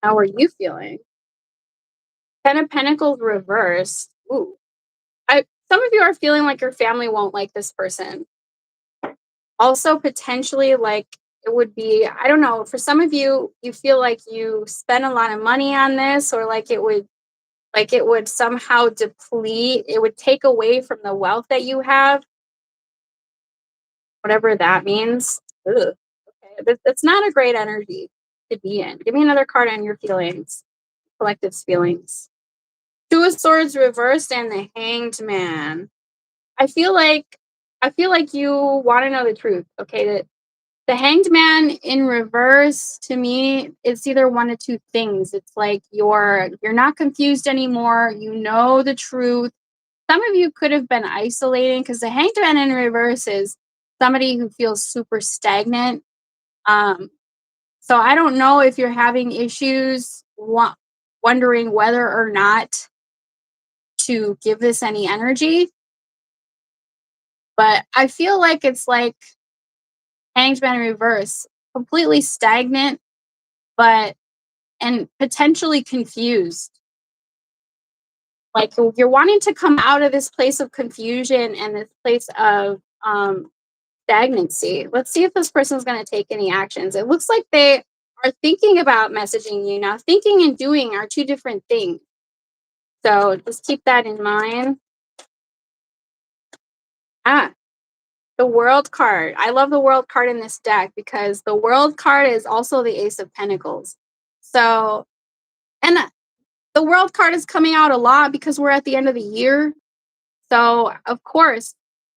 How are you feeling? Ten of Pentacles reversed. Ooh. Some of you are feeling like your family won't like this person. Also, potentially, like it would be, I don't know, for some of you, you feel like you spend a lot of money on this, or like it would somehow deplete, it would take away from the wealth that you have, whatever that means. Ugh. Okay. That's not a great energy to be in. Give me another card on your feelings, collective feelings. Two of Swords reversed and the Hanged Man. I feel like you want to know the truth. Okay, the Hanged Man in reverse to me, it's either one of two things. It's like you're not confused anymore. You know the truth. Some of you could have been isolating because the Hanged Man in reverse is somebody who feels super stagnant. Um, so I don't know if you're having issues wondering whether or not to give this any energy, but I feel like it's like Hanged Man in reverse, completely stagnant, but and potentially confused. Like you're wanting to come out of this place of confusion and this place of stagnancy. Let's see if this person's going to take any actions. It looks like they are thinking about messaging you now. Thinking and doing are two different things. So just keep that in mind. Ah, the World card. I love the World card in this deck because the World card is also the Ace of Pentacles. So, and the World card is coming out a lot because we're at the end of the year. So, of course,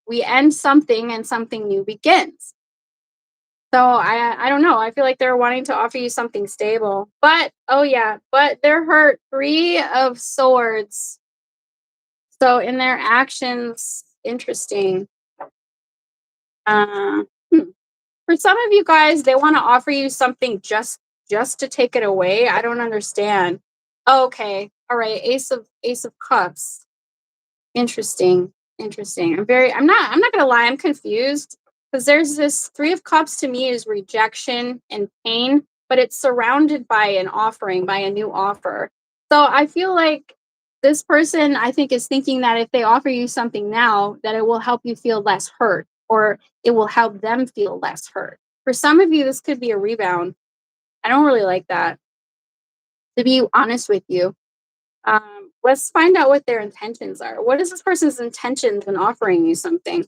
we end something and something new begins. So, I don't know. I feel like they're wanting to offer you something stable. But, oh yeah, but they're hurt. Three of Swords. So, in their actions, interesting. Uh, hmm. For some of you guys, they want to offer you something just to take it away. I don't understand. Okay. All right. Ace of Cups. Interesting. Interesting. I'm not gonna lie, I'm confused because there's this Three of Cups to me is rejection and pain, but it's surrounded by an offering, by a new offer. So I feel like this person, I think, is thinking that if they offer you something now, that it will help you feel less hurt or it will help them feel less hurt. For some of you, this could be a rebound. I don't really like that, to be honest with you. Let's find out what their intentions are. What is this person's intentions when offering you something?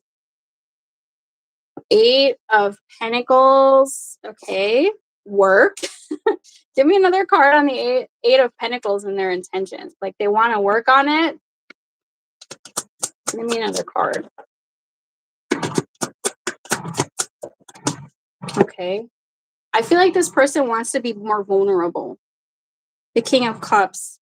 Eight of Pentacles. Okay. Work. Give me another card on the eight of Pentacles and their intentions. Like they want to work on it. Give me another card. Okay. I feel like this person wants to be more vulnerable. The King of Cups.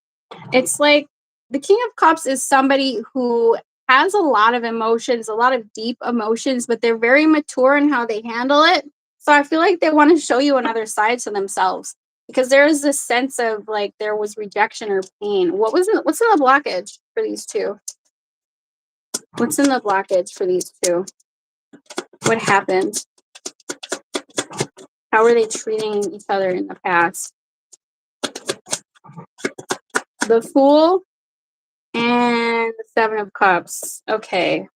It's like the King of Cups is somebody who has a lot of emotions, a lot of deep emotions, but they're very mature in how they handle it. So I feel like they want to show you another side to themselves because there is this sense of like there was rejection or pain. What's in the blockage for these two? What's in the blockage for these two? What happened? How are they treating each other in the past? The Fool and the Seven of Cups. Okay.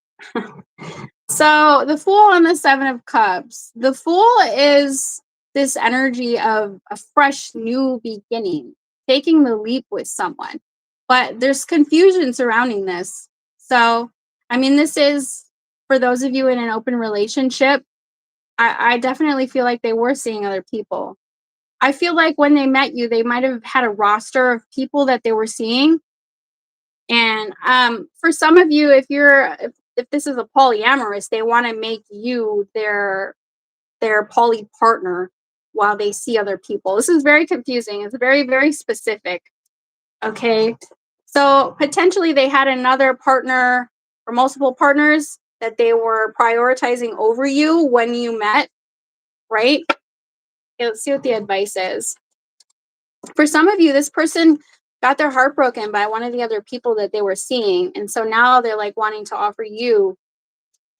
So the Fool and the Seven of Cups. The Fool is this energy of a fresh new beginning, taking the leap with someone. But there's confusion surrounding this. So, I mean, this is for those of you in an open relationship. I definitely feel like they were seeing other people. I feel like when they met you, they might have had a roster of people that they were seeing. And for some of you, if this is a polyamorous, they want to make you their poly partner while they see other people. This is very confusing. It's very, very specific. Okay. So potentially they had another partner or multiple partners that they were prioritizing over you when you met, right? Okay, let's see what the advice is. For some of you, this person got their heart broken by one of the other people that they were seeing. And so now they're like wanting to offer you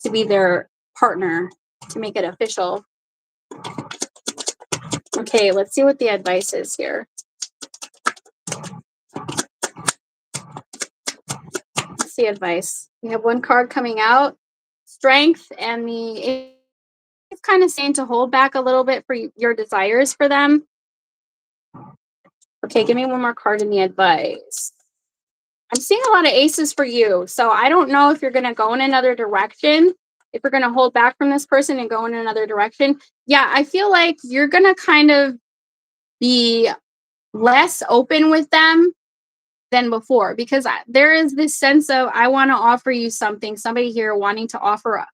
to be their partner to make it official. Okay, let's see what the advice is here. Let's see advice. We have one card coming out, Strength, and it's kind of saying to hold back a little bit for your desires for them. Okay, give me one more card in the advice. I'm seeing a lot of aces for you. So I don't know if you're going to go in another direction, if you're going to hold back from this person and go in another direction. Yeah, I feel like you're going to kind of be less open with them than before because there is this sense of I want to offer you something, somebody here wanting to offer,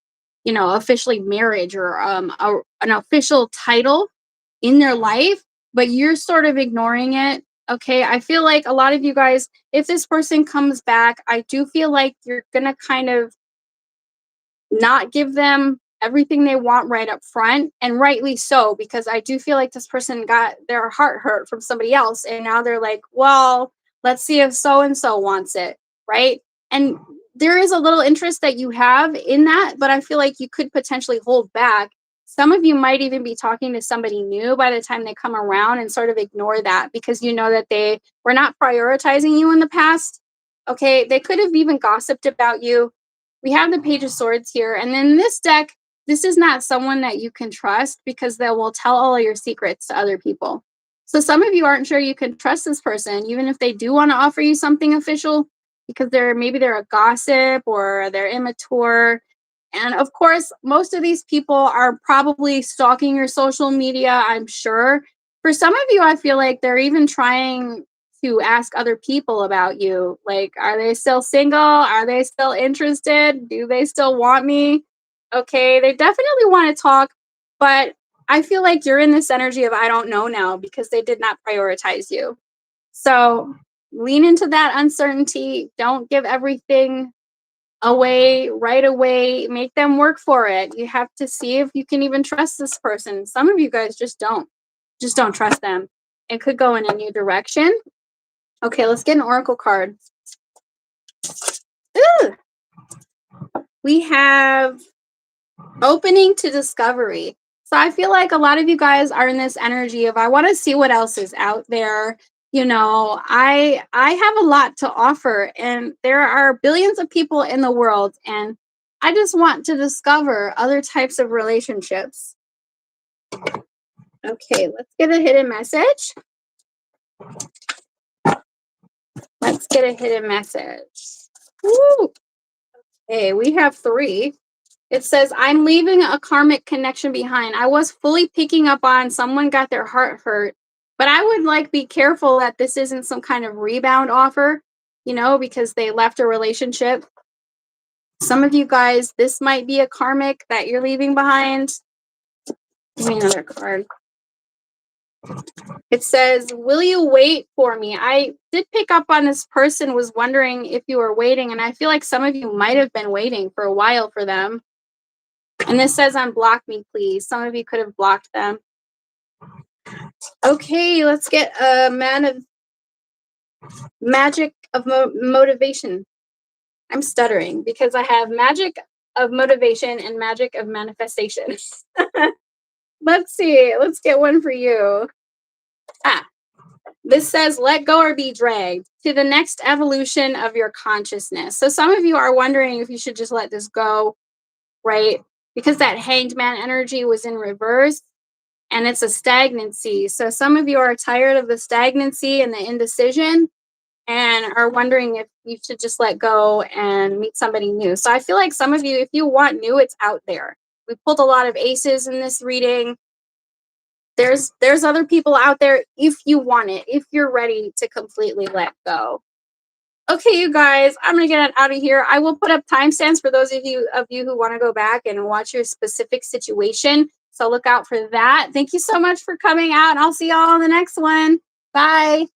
officially marriage or an official title in their life, but you're sort of ignoring it. Okay, I feel like a lot of you guys, if this person comes back, I do feel like you're going to kind of not give them everything they want right up front, and rightly so, because I do feel like this person got their heart hurt from somebody else and now they're like, well, let's see if so and so wants it, right? And there is a little interest that you have in that, but I feel like you could potentially hold back. Some of you might even be talking to somebody new by the time they come around and sort of ignore that because you know that they were not prioritizing you in the past. Okay, they could have even gossiped about you. We have the Page of Swords here, and then this deck, this is not someone that you can trust because they will tell all of your secrets to other people. So some of you aren't sure you can trust this person, even if they do want to offer you something official, because maybe they're a gossip or they're immature. And of course, most of these people are probably stalking your social media, I'm sure. For some of you, I feel like they're even trying to ask other people about you. Like, are they still single? Are they still interested? Do they still want me? Okay, they definitely want to talk, but I feel like you're in this energy of I don't know now because they did not prioritize you. So lean into that uncertainty. Don't give everything away right away. Make them work for it. You have to see if you can even trust this person. Some of you guys just don't trust them. It could go in a new direction. Okay, let's get an oracle card. Ooh. We have opening to discovery. So I feel like a lot of you guys are in this energy of I want to see what else is out there. I have a lot to offer, and there are billions of people in the world, and I just want to discover other types of relationships. Okay, let's get a hidden message. Let's get a hidden message. Woo! Okay, we have 3. It says, I'm leaving a karmic connection behind. I was fully picking up on someone got their heart hurt, but I would be careful that this isn't some kind of rebound offer, because they left a relationship. Some of you guys, this might be a karmic that you're leaving behind. Give me another card. It says, will you wait for me? I did pick up on this person was wondering if you were waiting, and I feel like some of you might have been waiting for a while for them. And this says, unblock me, please. Some of you could have blocked them. Okay, let's get a magic of motivation. I'm stuttering because I have magic of motivation and magic of manifestation. Let's see. Let's get one for you. This says, let go or be dragged to the next evolution of your consciousness. So some of you are wondering if you should just let this go, right? Because that hanged man energy was in reverse and it's a stagnancy. So some of you are tired of the stagnancy and the indecision and are wondering if you should just let go and meet somebody new. So I feel like some of you, if you want new, it's out there. We pulled a lot of aces in this reading. There's other people out there if you want it, if you're ready to completely let go. Okay, you guys, I'm gonna get out of here. I will put up timestamps for those of you who want to go back and watch your specific situation. So look out for that. Thank you so much for coming out. I'll see y'all on the next one. Bye.